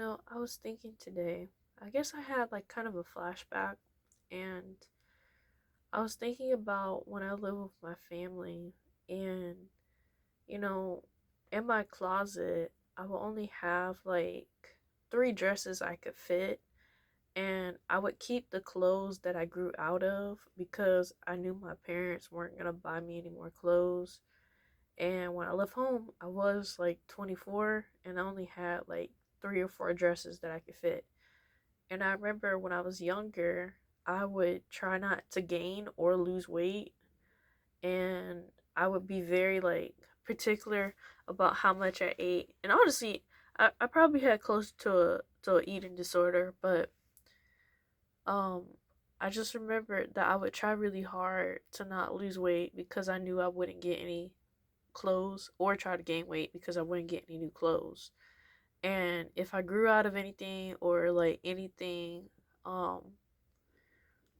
I was thinking today, I guess I had like kind of a flashback, and I was thinking about when I lived with my family, and you know, in my closet, I will only have like three dresses I could fit, and I would keep the clothes that I grew out of because I knew my parents weren't gonna buy me any more clothes. And when I left home, I was like 24, and I only had like three or four dresses that I could fit. And I remember when I was younger, I would try not to gain or lose weight. And I would be very like particular about how much I ate. And honestly, I probably had close to a eating disorder, but um I just remember that I would try really hard to not lose weight because I knew I wouldn't get any clothes, or try to gain weight because I wouldn't get any new clothes. And if I grew out of anything, or like anything um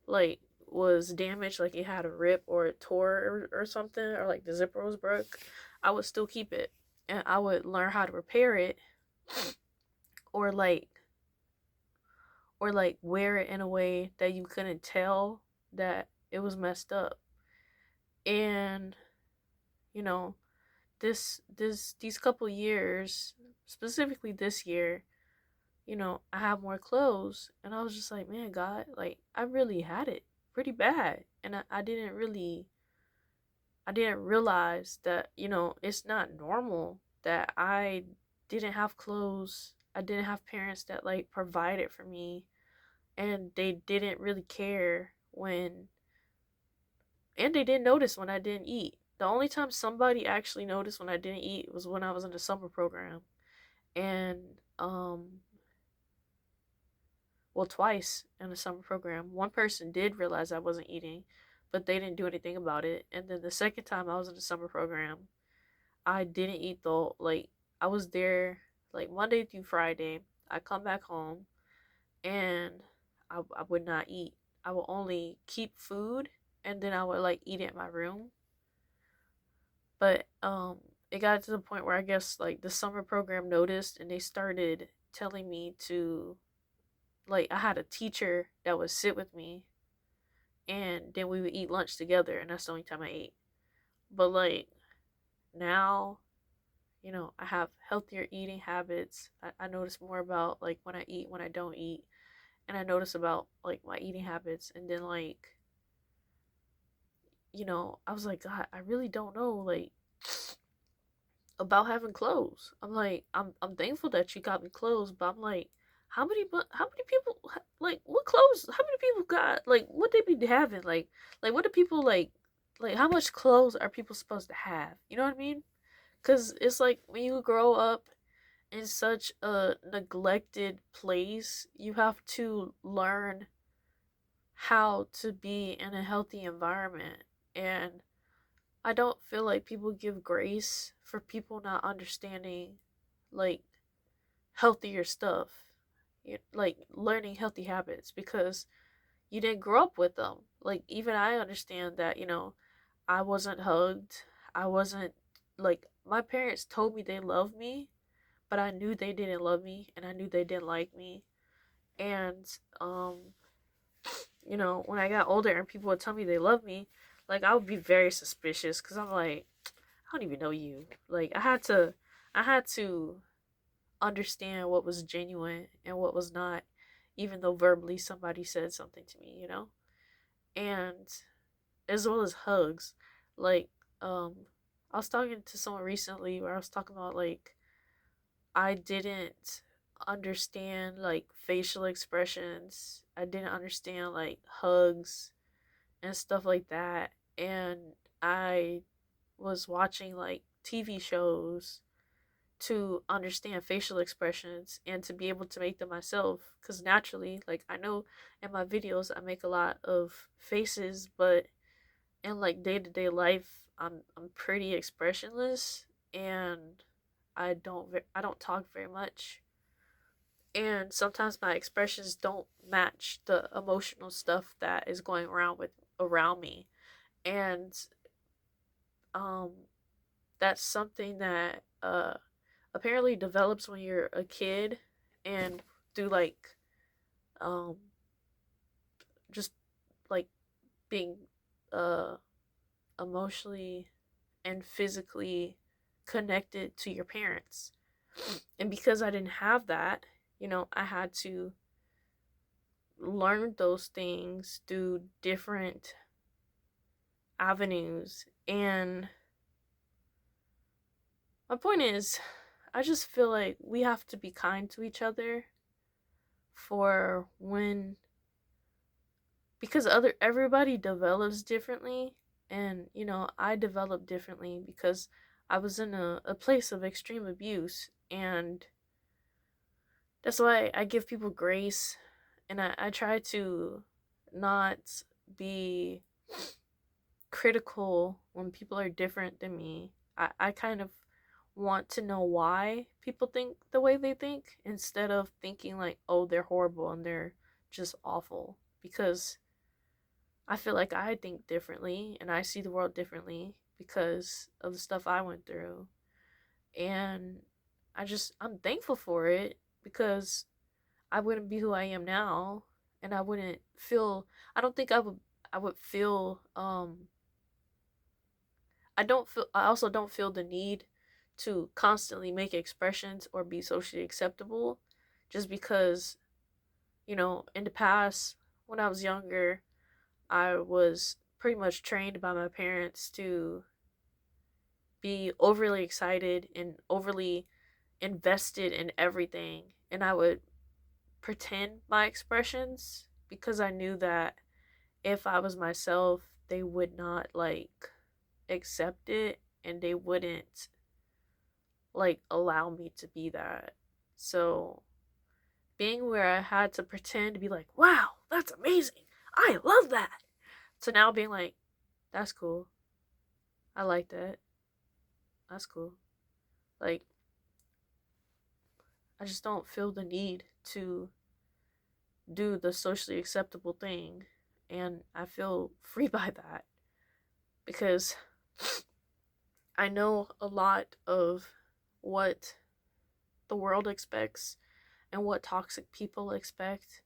like was damaged, like it had a rip or it tore, or something, or like the zipper was broke, I would still keep it, and I would learn how to repair it, or like wear it in a way that you couldn't tell that it was messed up. And you know, these couple years, specifically this year, I have more clothes, and I was just like, man, God, like I really had it pretty bad, and I didn't realize that, it's not normal that I didn't have clothes. I didn't have parents that like provided for me, and they didn't really care when, and they didn't notice when I didn't eat. The only time somebody actually noticed when I didn't eat was when I was in the summer program. And well, twice in the summer program, one person did realize I wasn't eating, but they didn't do anything about it. And then the second time I was in the summer program, I didn't eat though. Like, I was there like Monday through Friday. I come back home, and I would not eat. I would only keep food, and then I would like eat it in my room. But it got to the point where I guess like the summer program noticed, and they started telling me to, like, I had a teacher that would sit with me, and then we would eat lunch together, and that's the only time I ate. But like now, I have healthier eating habits. I notice more about like when I eat, when I don't eat, and I notice about like my eating habits. And then like, I was like, God, I really don't know like about having clothes. I'm like, I'm thankful that you got me clothes, but I'm like, how many people like what clothes? How many people got like what they be having like what do people like how much clothes are people supposed to have? You know what I mean? Because it's like when you grow up in such a neglected place, you have to learn how to be in a healthy environment. And I don't feel like people give grace for people not understanding like healthier stuff, like learning healthy habits because you didn't grow up with them. Like, even I understand that, I wasn't hugged. I wasn't like, my parents told me they loved me, but I knew they didn't love me, and I knew they didn't like me. And when I got older and people would tell me they love me, like I would be very suspicious because I'm like, I don't even know you. Like I had to understand what was genuine and what was not, even though verbally somebody said something to me. And as well as hugs. Like, I was talking to someone recently where I was talking about like I didn't understand like facial expressions. I didn't understand like hugs and stuff like that. And I was watching like TV shows to understand facial expressions and to be able to make them myself, because naturally, like, I know in my videos I make a lot of faces, but in like day-to-day life I'm pretty expressionless, and I don't talk very much, and sometimes my expressions don't match the emotional stuff that is going around me. And um that's something that apparently develops when you're a kid, and through like um just like being uh emotionally and physically connected to your parents. And because I didn't have that, I had to learn those things through different avenues. And my point is, I just feel like we have to be kind to each other for when, because other everybody develops differently. And I developed differently because I was in a place of extreme abuse. And that's why I give people grace, and I try to not be critical when people are different than me. I kind of want to know why people think the way they think instead of thinking like, oh, they're horrible and they're just awful. Because I feel like I think differently and I see the world differently because of the stuff I went through. And I'm thankful for it because I wouldn't be who I am now, and I wouldn't feel I don't think I would feel I also don't feel the need to constantly make expressions or be socially acceptable just because, in the past when I was younger, I was pretty much trained by my parents to be overly excited and overly invested in everything, and I would pretend my expressions because I knew that if I was myself, they would not like accept it and they wouldn't like allow me to be that. So being where I had to pretend to be like, wow, that's amazing. I love that. To now being like, that's cool. I like that. That's cool. Like, I just don't feel the need to do the socially acceptable thing. And I feel free by that because I know a lot of what the world expects and what toxic people expect.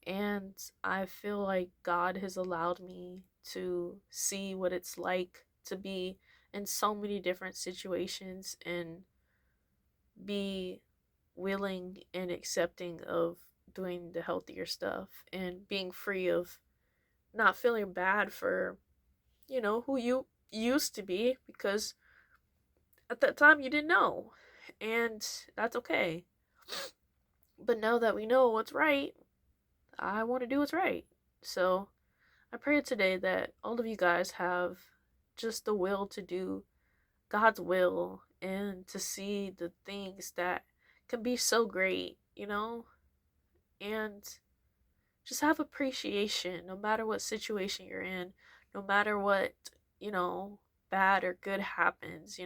And I feel like God has allowed me to see what it's like to be in so many different situations and be willing and accepting of doing the healthier stuff and being free of not feeling bad for, who you used to be because at that time you didn't know. And that's okay. But now that we know what's right, I want to do what's right. So I pray today that all of you guys have just the will to do God's will and to see the things that can be so great, and just have appreciation no matter what situation you're in, no matter what, you know, bad or good happens,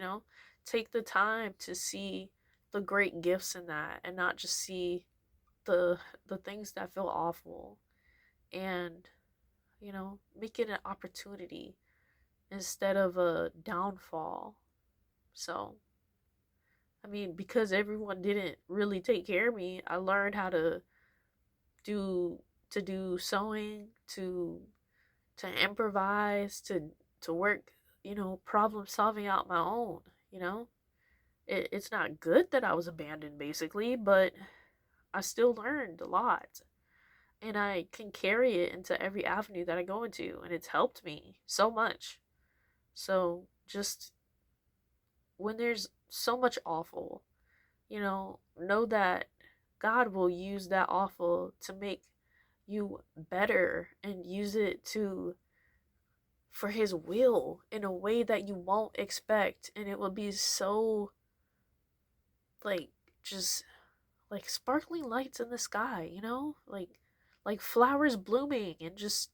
Take the time to see the great gifts in that and not just see the things that feel awful, and make it an opportunity instead of a downfall. So I mean, because everyone didn't really take care of me, I learned how do do sewing, to improvise, to work, problem solving out my own, you know? It's not good that I was abandoned basically, but I still learned a lot. And I can carry it into every avenue that I go into, and it's helped me so much. So just when there's so much awful, know that God will use that awful to make you better and use it to for his will in a way that you won't expect, and it will be so like just like sparkling lights in the sky, like flowers blooming and just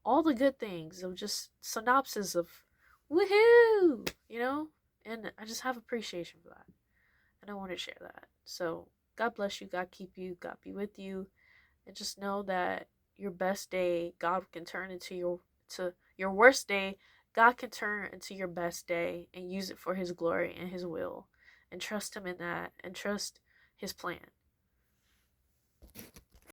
all the good things of just synopsis of woohoo. And I just have appreciation for that, and I want to share that. So God bless you, God keep you, God be with you, and just know that your best day God can turn into your worst day. God can turn into your best day and use it for his glory and his will, and trust him in that and trust his plan.